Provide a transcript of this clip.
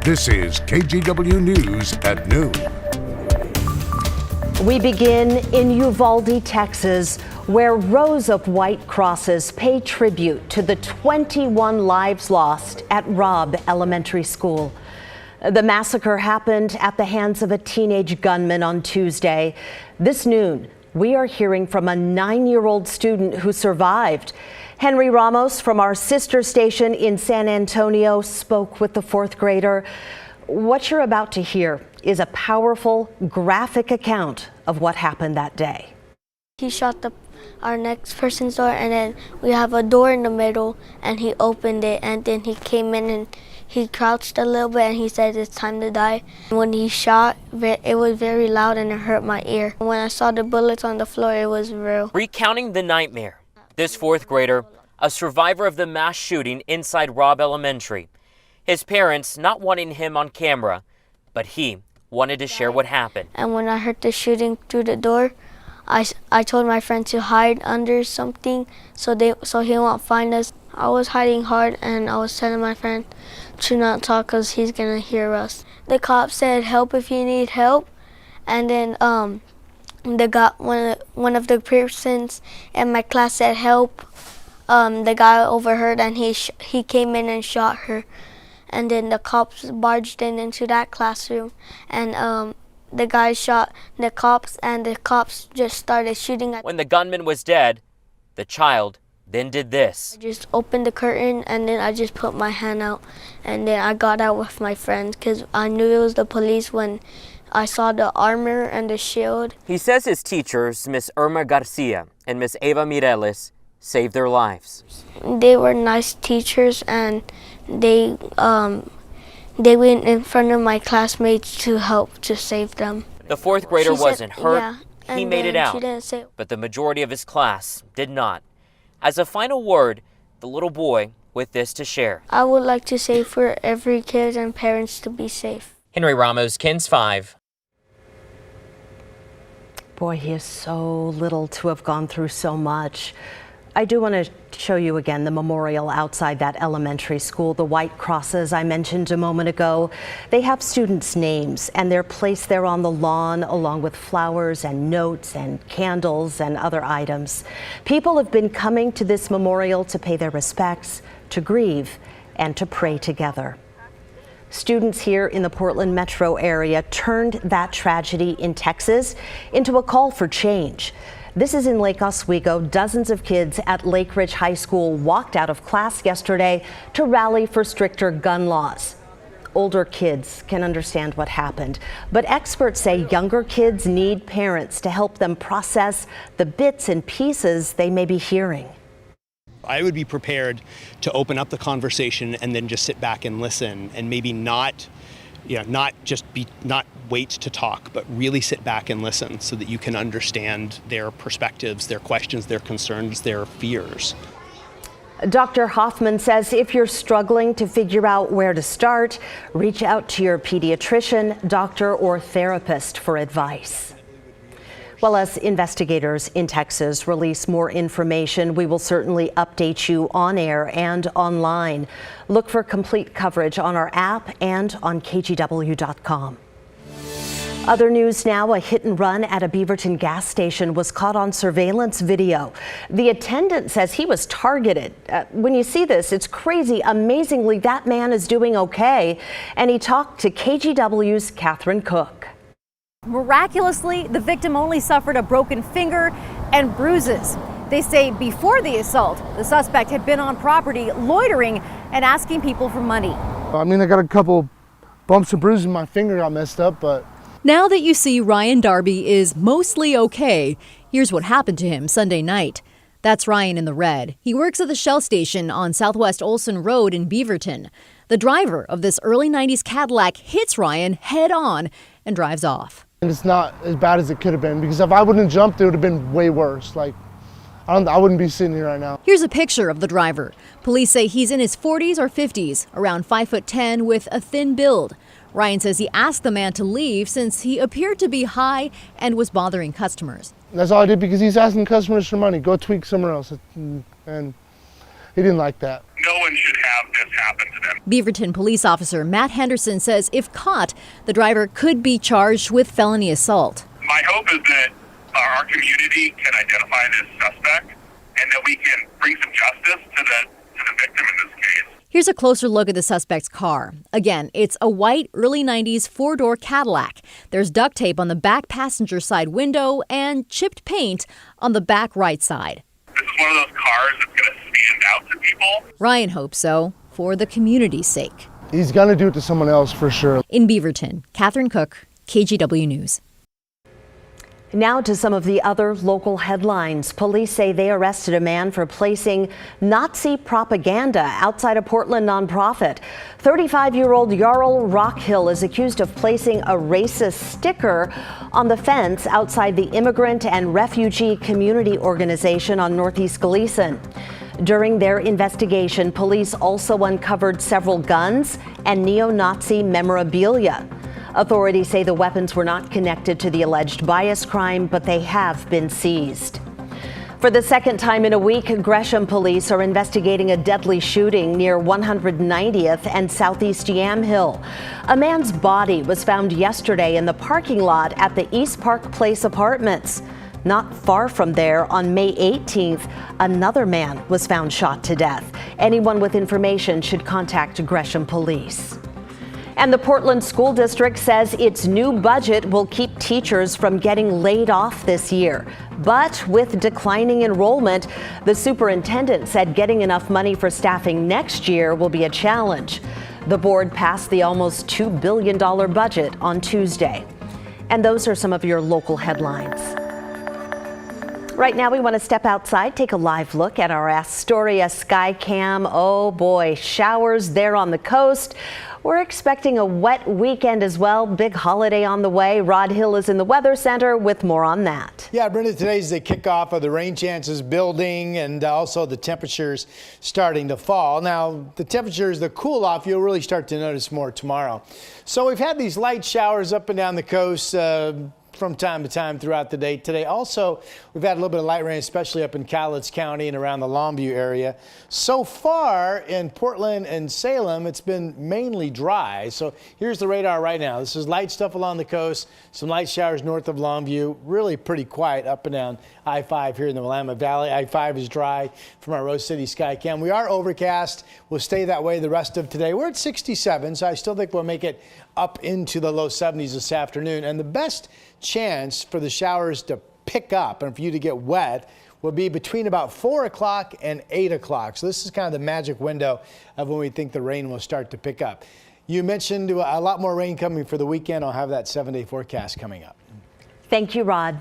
This is KGW News at noon. We begin in Uvalde, Texas, where rows of white crosses pay tribute to the 21 lives lost at Robb Elementary School. The massacre happened at the hands of a teenage gunman on Tuesday. This noon, we are hearing from a 9-year-old student who survived. Henry Ramos from our sister station in San Antonio spoke with the 4th grader. What you're about to hear is a powerful, graphic account of what happened that day. He shot our next person's door, and then we have a door in the middle, and he opened it, and then he came in and he crouched a little bit and he said it's time to die. When he shot, it was very loud and it hurt my ear. When I saw the bullets on the floor, it was real. Recounting the nightmare, this 4th grader, a survivor of the mass shooting inside Robb Elementary. His parents not wanting him on camera, but he wanted to share what happened. And when I heard the shooting through the door, I told my friend to hide under something so he won't find us. I was hiding hard, and I was telling my friend to not talk because he's gonna hear us. The cop said, "Help if you need help," and then one of the persons in my class said, "Help." The guy overheard, and he came in and shot her. And then the cops barged into that classroom, and the guy shot the cops, and the cops just started shooting at. When the gunman was dead, the child then did this. I just opened the curtain, and then I just put my hand out, and then I got out with my friends because I knew it was the police when I saw the armor and the shield. He says his teachers, Miss Irma Garcia and Miss Eva Mireles, saved their lives. They were nice teachers, and they went in front of my classmates to help to save them. The 4th grader wasn't hurt. Yeah, he made it out. She didn't say. But the majority of his class did not. As a final word, the little boy with this to share. I would like to say for every kid and parents to be safe. Henry Ramos, KENS 5. Boy, he is so little to have gone through so much. I do want to show you again the memorial outside that elementary school. The white crosses I mentioned a moment ago, they have students' names, and they're placed there on the lawn along with flowers and notes and candles and other items. People have been coming to this memorial to pay their respects, to grieve, and to pray together. Students here in the Portland metro area turned that tragedy in Texas into a call for change. This is in Lake Oswego. Dozens of kids at Lake Ridge High School walked out of class yesterday to rally for stricter gun laws. Older kids can understand what happened, but experts say younger kids need parents to help them process the bits and pieces they may be hearing. I would be prepared to open up the conversation and then just sit back and listen, and maybe not wait to talk, but really sit back and listen so that you can understand their perspectives, their questions, their concerns, their fears. Dr. Hoffman says if you're struggling to figure out where to start, reach out to your pediatrician, doctor, or therapist for advice. Well, as investigators in Texas release more information, we will certainly update you on air and online. Look for complete coverage on our app and on KGW.com. Other news now, a hit and run at a Beaverton gas station was caught on surveillance video. The attendant says he was targeted. When you see this, it's crazy. Amazingly, that man is doing okay. And he talked to KGW's Catherine Cook. Miraculously, the victim only suffered a broken finger and bruises. They say before the assault, the suspect had been on property loitering and asking people for money. I mean, I got a couple bumps and bruises, my finger got messed up, but... Now that you see Ryan Darby is mostly okay, here's what happened to him Sunday night. That's Ryan in the red. He works at the Shell station on Southwest Olson Road in Beaverton. The driver of this early 90s Cadillac hits Ryan head on and drives off. And it's not as bad as it could have been, because if I wouldn't have jumped, it would have been way worse. Like, I wouldn't be sitting here right now. Here's a picture of the driver. Police say he's in his 40s or 50s, around 5'10", with a thin build. Ryan says he asked the man to leave since he appeared to be high and was bothering customers. That's all I did, because he's asking customers for money. Go tweak somewhere else. And he didn't like that. no one should have this happen to them. Beaverton police officer Matt Henderson says if caught, the driver could be charged with felony assault. My hope is that our community can identify this suspect and that we can bring some justice to the victim in this case. Here's a closer look at the suspect's car. Again, it's a white, early 90s four-door Cadillac. There's duct tape on the back passenger side window and chipped paint on the back right side. This is one of those cars that's going to stand out to people. Ryan hopes so, for the community's sake. He's gonna do it to someone else for sure. In Beaverton, Catherine Cook, KGW News. Now to some of the other local headlines. Police say they arrested a man for placing Nazi propaganda outside a Portland nonprofit. 35-year-old Jarl Rockhill is accused of placing a racist sticker on the fence outside the Immigrant and Refugee Community Organization on Northeast Gleason. During their investigation, police also uncovered several guns and neo-Nazi memorabilia. Authorities say the weapons were not connected to the alleged bias crime, but they have been seized. For the second time in a week, Gresham police are investigating a deadly shooting near 190th and Southeast Yamhill. A man's body was found yesterday in the parking lot at the East Park Place Apartments. Not far from there, on May 18th, another man was found shot to death. Anyone with information should contact Gresham police. And the Portland School District says its new budget will keep teachers from getting laid off this year. But with declining enrollment, the superintendent said getting enough money for staffing next year will be a challenge. The board passed the almost $2 billion budget on Tuesday. And those are some of your local headlines. Right now, we want to step outside, take a live look at our Astoria sky cam. Oh boy, showers there on the coast. We're expecting a wet weekend as well. Big holiday on the way. Rod Hill is in the Weather Center with more on that. Yeah, Brenda, today's the kickoff of the rain chances building and also the temperatures starting to fall. Now, the temperatures, the cool off, you'll really start to notice more tomorrow. So we've had these light showers up and down the coast from time to time throughout the day. Today also, we've had a little bit of light rain, especially up in Cowlitz County and around the Longview area. So far in Portland and Salem, it's been mainly dry. So here's the radar right now. This is light stuff along the coast, some light showers north of Longview, really pretty quiet up and down I-5 here in the Willamette Valley. I-5 is dry from our Rose City sky cam. We are overcast. We'll stay that way the rest of today. We're at 67, so I still think we'll make it up into the low 70s this afternoon. And the best chance for the showers to pick up and for you to get wet will be between about 4 o'clock and 8 o'clock. So this is kind of the magic window of when we think the rain will start to pick up. You mentioned a lot more rain coming for the weekend. I'll have that 7-day forecast coming up. Thank you, Rod.